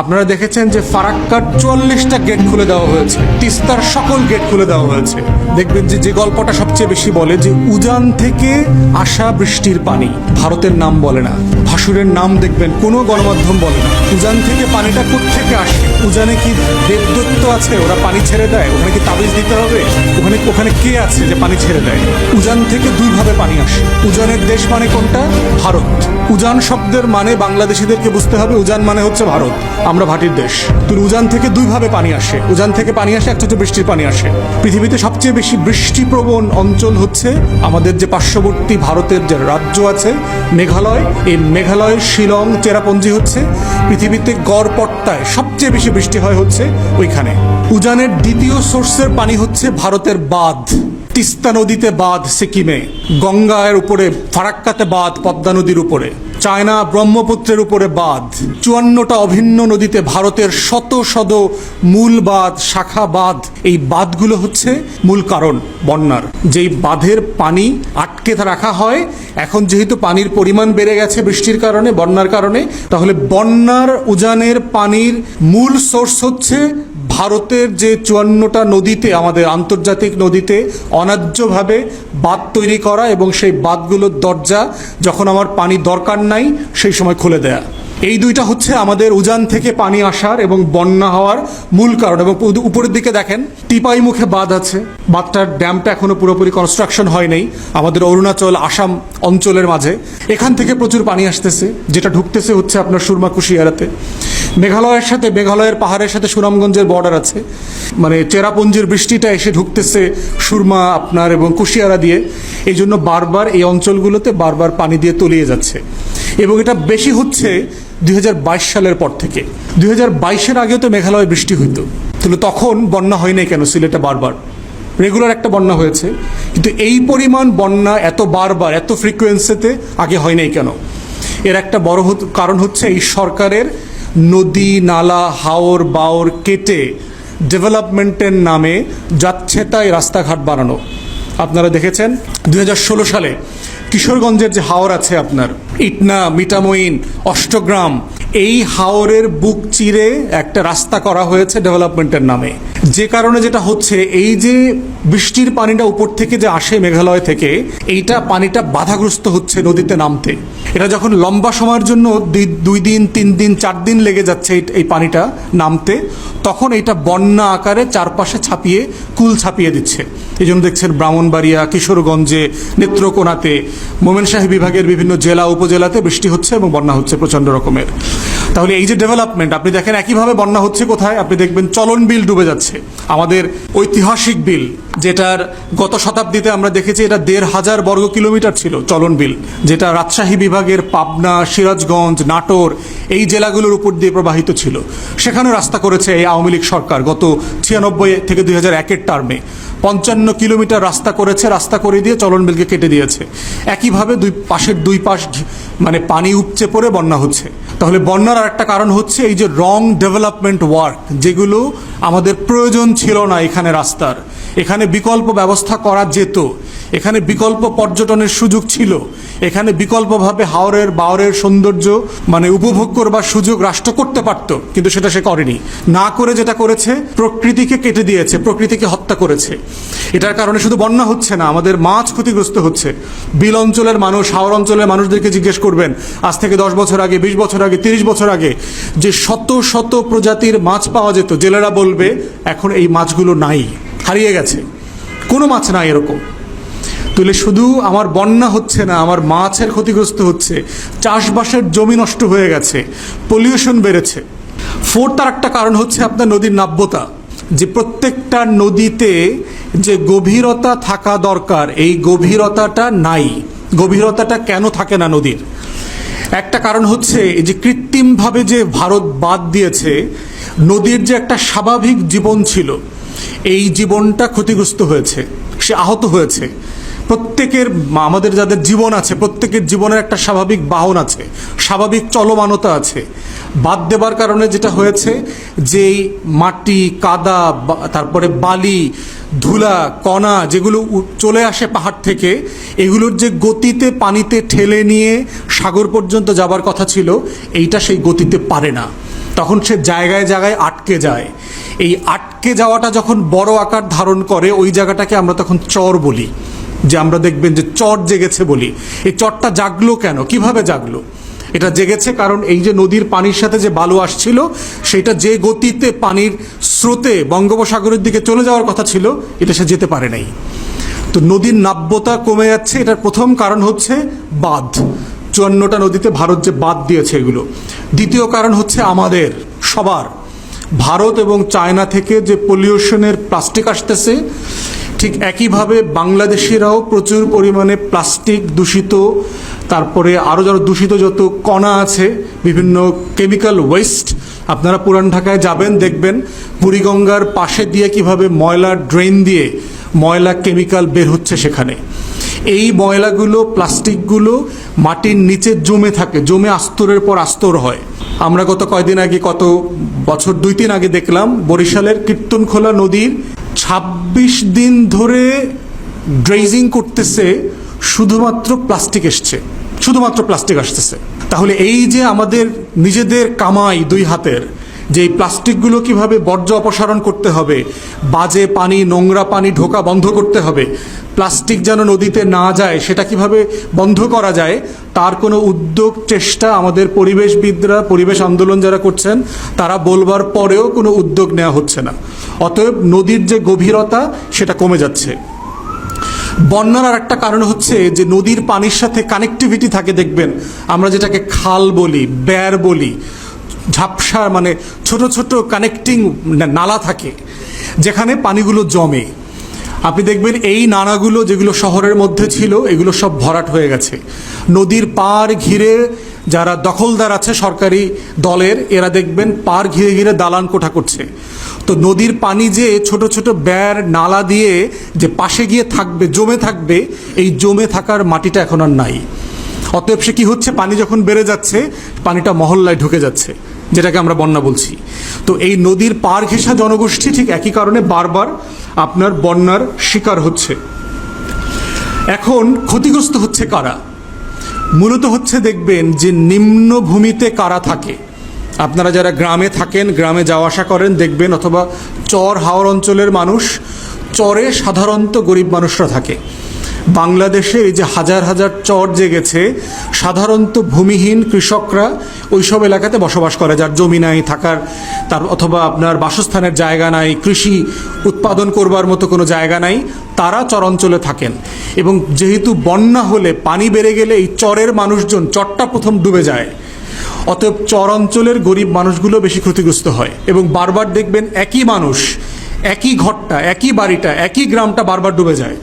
আপনারা দেখেছেন যে ফারাক্কার 44টা গেট খুলে দেওয়া হয়েছে, তিস্তার সকল গেট খুলে দেওয়া হয়েছে। দেখবেন যে গল্পটা সবচেয়ে বেশি বলে যে উজান থেকে আসা বৃষ্টির পানি, ভারতের নাম বলে না, ভাসুরের নাম দেখবেন কোনো গণমাধ্যম বলে না। উজান থেকে পানিটা কোত্থেকে আসে? উজানে কি দেবদত্ত আছে ওরা পানি ছেড়ে দেয়? ওখানে কি তাবিজ দিতে হবে? ওখানে কে আছে যে পানি ছেড়ে দেয়? উজান থেকে দুইভাবে পানি আসে। উজানের দেশ মানে কোনটা? ভারত। উজান শব্দের মানে বাংলাদেশিদেরকে বুঝতে হবে, উজান মানে হচ্ছে ভারত, আমরা ভাটির দেশ। তো উজান থেকে দুইভাবে পানি আসে। উজান থেকে পানি আসে, একটা হচ্ছে বৃষ্টির পানি আসে। পৃথিবীতে সবচেয়ে বেশি বৃষ্টিপ্রবণ অঞ্চল হচ্ছে আমাদের যে পার্শ্ববর্তী ভারতের যে রাজ্য আছে মেঘালয়। এই মেঘালয়ের শিলং চেরাপুঞ্জি হচ্ছে পৃথিবীতে গড়পড়তায় সবচেয়ে বেশি বৃষ্টি হয় হচ্ছে ওইখানে। উজানের দ্বিতীয় সোর্সের পানি হচ্ছে ভারতের বাঁধ, তিস্তা নদীতে বাঁধ সিকিমে, গঙ্গার উপরে ফারাক্কাতে বাঁধ পদ্মা নদীর উপরে, চায়না ব্রহ্মপুত্রের উপরে বাঁধ, 54টা অভিন্ন নদীতে ভারতের শত শত মূল বাঁধ, শাখা বাঁধ। এই বাঁধগুলো হচ্ছে মূল কারণ বন্যার। যেই বাঁধের পানি আটকে রাখা হয়, এখন যেহেতু পানির পরিমাণ বেড়ে গেছে বৃষ্টির কারণে, বন্যার কারণে, তাহলে বন্যার উজানের পানির মূল সোর্স হচ্ছে ভারতের যে 54টা নদীতে, আমাদের আন্তর্জাতিক নদীতে অন্যায্যভাবে বাঁধ তৈরি করা এবং সেই বাঁধগুলোর দরজা যখন আমার পানি দরকার নাই সেই সময় খুলে দেয়া। এই দুইটা হচ্ছে আমাদের উজান থেকে পানি আসার এবং বন্যা হওয়ার মূল কারণ। এবং উপরের দিকে দেখেন টিপাই মুখে বাঁধ আছে, বাঁধটার ড্যামটা এখনো পুরোপুরি কনস্ট্রাকশন হয় নাই আমাদের অরুণাচল আসাম অঞ্চলের মাঝে। এখান থেকে প্রচুর পানি আসতেছে, যেটা ঢুকতেছে হচ্ছে আপনার সুরমা কুশিয়ারাতে। মেঘালয়ের সাথে, মেঘালয়ের পাহাড়ের সাথে সুনামগঞ্জের বর্ডার আছে, মানে চেরাপুঞ্জির বৃষ্টিটা এসে ঢুকতেছে সুরমা আপনার এবং কুশিয়ারা দিয়ে। এই জন্য বারবার এই অঞ্চলগুলোতে বারবার পানি দিয়ে তলিয়ে যাচ্ছে এবং এটা বেশি হচ্ছে 2022 সালের পর থেকে। 2022-এর আগেও তো মেঘালয়ে বৃষ্টি হইতো, তাহলে তখন বন্যা হয় নাই কেন? সিলেটে বারবার রেগুলার একটা বন্যা হয়েছে, কিন্তু এই পরিমাণ বন্যা এত বারবার এত ফ্রিকোয়েন্সিতে আগে হয় নাই কেন? এর একটা বড় কারণ হচ্ছে এই সরকারের নদী নালা হাওর বাওর কেটে ডেভেলপমেন্টের নামে যাচ্ছে তাই রাস্তাঘাট বানানো। আপনারা দেখেছেন 2016 সালে কিশোরগঞ্জের যে হাওর আছে আপনার ইটনা, মিঠামইন, অষ্টগ্রাম, এই হাওরের বুক চিরে একটা রাস্তা করা হয়েছে ডেভেলপমেন্টের নামে। যে কারণে যেটা হচ্ছে, এই যে বৃষ্টির পানিটা উপর থেকে যে আসে মেঘালয় থেকে, এইটা পানিটা বাধাগ্রস্ত হচ্ছে নদীতে নামতে। এটা যখন লম্বা সময়ের জন্য 2 দিন 3 দিন 4 দিন লেগে যাচ্ছে এই পানিটা নামতে, তখন এইটা বন্যা আকারে চারপাশে ছাপিয়ে কুল ছাপিয়ে দিচ্ছে। এই জন্য দেখছেন ব্রাহ্মণবাড়িয়া, কিশোরগঞ্জে, নেত্রকোনাতে, ময়মনসিংহ বিভাগের বিভিন্ন জেলা উপজেলাতে বৃষ্টি হচ্ছে এবং বন্যা হচ্ছে প্রচণ্ড রকমের। তাহলে এই যে ডেভেলপমেন্ট, আপনি দেখেন একইভাবে বন্যা হচ্ছে কোথায়? আপনি দেখবেন চলন বিল ডুবে যাচ্ছে, আমাদের ঐতিহাসিক বিল, যেটার গত শতাব্দীতে আমরা দেখেছি এটা 1,500 বর্গ কিলোমিটার ছিল চলন বিল, যেটা রাজশাহী বিভাগের পাবনা, সিরাজগঞ্জ, নাটোর এই জেলাগুলোর উপর দিয়ে প্রবাহিত ছিল। সেখানে রাস্তা করেছে এই আওয়ামী লীগ সরকার গত 96 থেকে 2001-এর টার্মে 55 কিলোমিটার রাস্তা করেছে, রাস্তা করে দিয়ে চলন বিলকে কেটে দিয়েছে। একইভাবে দুই পাশ মানে পানি উপচে পড়ে বন্যা হচ্ছে। তাহলে বন্যার আর একটা কারণ হচ্ছে এই যে রং ডেভেলপমেন্ট ওয়ার্ক, যেগুলো আমাদের প্রয়োজন ছিল না এখানে রাস্তার। এখানে বিকল্প ব্যবস্থা করা যেত, এখানে বিকল্প পর্যটনের সুযোগ ছিল, এখানে বিকল্পভাবে হাওরের বাওরের সৌন্দর্য মানে উপভোগ করবার সুযোগ রাষ্ট্র করতে পারত, কিন্তু সেটা সে করেনি। না করে যেটা করেছে, প্রকৃতিকে কেটে দিয়েছে, প্রকৃতিকে হত্যা করেছে। এটার কারণে শুধু বন্যা হচ্ছে না, আমাদের মাছ ক্ষতিগ্রস্ত হচ্ছে। বিল অঞ্চলের মানুষ, হাওর অঞ্চলের মানুষদেরকে জিজ্ঞেস করবেন আজ থেকে 10 বছর আগে, 20 বছর আগে, 30 বছর আগে যে শত শত প্রজাতির মাছ পাওয়া যেত, জেলেরা বলবে এখন এই মাছগুলো নাই, হারিয়ে গেছে, কোনো মাছ নাই এরকম। তাহলে শুধু আমার বন্যা হচ্ছে না, আমার মাছের ক্ষতিগ্রস্ত হচ্ছে, চাষবাসের জমি নষ্ট হয়ে গেছে, পলিউশন বেড়েছে। তার একটা কারণ হচ্ছে আপনার নদীর নাব্যতা, যে প্রত্যেকটা নদীতে যে গভীরতা থাকা দরকার এই গভীরতাটা নাই। গভীরতাটা কেন থাকে না নদীর? একটা কারণ হচ্ছে এই যে কৃত্রিমভাবে যে ভারত বাদ দিয়েছে, নদীর যে একটা স্বাভাবিক জীবন ছিল এই জীবনটা ক্ষতিগ্রস্ত হয়েছে, সে আহত হয়েছে। প্রত্যেকের আমাদের যাদের জীবন আছে, প্রত্যেকের জীবনের একটা স্বাভাবিক বাহন আছে, স্বাভাবিক চলমানতা আছে। বাদ দেবার কারণে যেটা হয়েছে, যেই মাটি কাদা তারপরে বালি ধুলা কণা যেগুলো চলে আসে পাহাড় থেকে, এগুলোর যে গতিতে পানিতে ঠেলে নিয়ে সাগর পর্যন্ত যাবার কথা ছিল, এইটা সেই গতিতে পারে না। তখন সে জায়গায় জায়গায় আটকে যায়। এই আটকে যাওয়াটা যখন বড় আকার ধারণ করে ওই জায়গাটাকে আমরা তখন চর বলি, যে আমরা দেখবেন যে চর জেগেছে বলি। এই চরটা জাগলো কেন, কিভাবে জাগলো? এটা জেগেছে কারণ এই যে নদীর পানির সাথে যে বালু আসছিল সেটা যে গতিতে পানির স্রোতে বঙ্গোপসাগরের দিকে চলে যাওয়ার কথা ছিল এটা সে যেতে পারে নাই। তো নদীর নাব্যতা কমে যাচ্ছে, এটার প্রথম কারণ হচ্ছে বাঁধ। 54টা নদীতে ভারত যে বাঁধ দিয়েছে এগুলো। দ্বিতীয় কারণ হচ্ছে আমাদের সবার, ভারত এবং চায়না থেকে যে পলিউশনের প্লাস্টিক আসতেছে, ঠিক একইভাবে বাংলাদেশিরাও প্রচুর পরিমাণে প্লাস্টিক দূষিত, তারপরে আরও যারা দূষিত যত কণা আছে, বিভিন্ন কেমিক্যাল ওয়েস্ট। আপনারা পুরান ঢাকায় যাবেন, দেখবেন বুড়িগঙ্গার পাশে দিয়ে কিভাবে ময়লা ড্রেন দিয়ে ময়লা কেমিক্যাল বের হচ্ছে সেখানে। এই ময়লাগুলো, প্লাস্টিকগুলো মাটির নিচে জমে থাকে, জমে আস্তরের পর আস্তর হয়। আমরা গত কয়দিন আগে, কত বছর 2-3 আগে দেখলাম বরিশালের কীর্তনখোলা নদীর 26 দিন ধরে ড্রেজিং করতেছে, শুধুমাত্র প্লাস্টিক এসছে, শুধুমাত্র প্লাস্টিক আসতেছে। তাহলে এই যে আমাদের নিজেদের কামাই 2 হাতের, যে এই প্লাস্টিকগুলো কিভাবে বর্জ্য অপসারণ করতে হবে, বাজে পানি, নোংরা পানি ঢোকা বন্ধ করতে হবে, প্লাস্টিক যেন নদীতে না যায় সেটা কিভাবে বন্ধ করা যায়, তার কোনো উদ্যোগ, চেষ্টা আমাদের পরিবেশবিদরা, পরিবেশ আন্দোলন যারা করছেন তারা বলবার পরেও কোনো উদ্যোগ নেওয়া হচ্ছে না। অতএব নদীর যে গভীরতা সেটা কমে যাচ্ছে। বন্যার আর একটা কারণ হচ্ছে যে নদীর পানির সাথে কানেক্টিভিটি থাকে, দেখবেন আমরা যেটাকে খাল বলি, বের বলি, ঝাপসা মানে ছোট ছোট কানেক্টিং নালা থাকে যেখানে পানিগুলো জমে। আপনি দেখবেন এই নালাগুলো যেগুলো শহরের মধ্যে ছিল এগুলো সব ভরাট হয়ে গেছে। নদীর পাড় ঘিরে যারা দখলদার আছে সরকারি দলের, এরা দেখবেন পাড় ঘিরে ঘিরে দালান কোঠা করছে। তো নদীর পানি যে ছোট ছোট বের নালা দিয়ে যে পাশে গিয়ে থাকবে, জমে থাকবে, এই জমে থাকার মাটিটা এখন আর নাই। অতএব সে কি হচ্ছে, পানি যখন বেড়ে যাচ্ছে পানিটা মহল্লায় ঢুকে যাচ্ছে, যেটাকে আমরা বন্যা বলছি। তো এই নদীর পাড় ঘেঁষা জনগোষ্ঠী ঠিক একই কারণে বারবার আপনার বন্যার শিকার হচ্ছে। এখন ক্ষতিগ্রস্ত হচ্ছে কারা? মূলত হচ্ছে দেখবেন যে নিম্নভূমিতে কারা থাকে। আপনারা যারা গ্রামে থাকেন, গ্রামে যাওয়া আসা করেন, দেখবেন, অথবা চর হাওর অঞ্চলের মানুষ, চরে সাধারণত গরিব মানুষরা থাকে। বাংলাদেশে এই যে হাজার হাজার চর জেগেছে, সাধারণত ভূমিহীন কৃষকরা ওইসব এলাকাতে বসবাস করে, যার জমি নাই থাকার, তার অথবা আপনার বাসস্থানের জায়গা নাই, কৃষি উৎপাদন করবার মতো কোনো জায়গা নাই, তারা চর অঞ্চলে থাকেন। এবং যেহেতু বন্যা হলে পানি বেড়ে গেলে এই চরের মানুষজন, চরটা প্রথম ডুবে যায়। অতএব চর অঞ্চলের গরিব মানুষগুলো বেশি ক্ষতিগ্রস্ত হয়। এবং বারবার দেখবেন একই মানুষ, একই ঘরটা, একই বাড়িটা, একই গ্রামটা বারবার ডুবে যায়।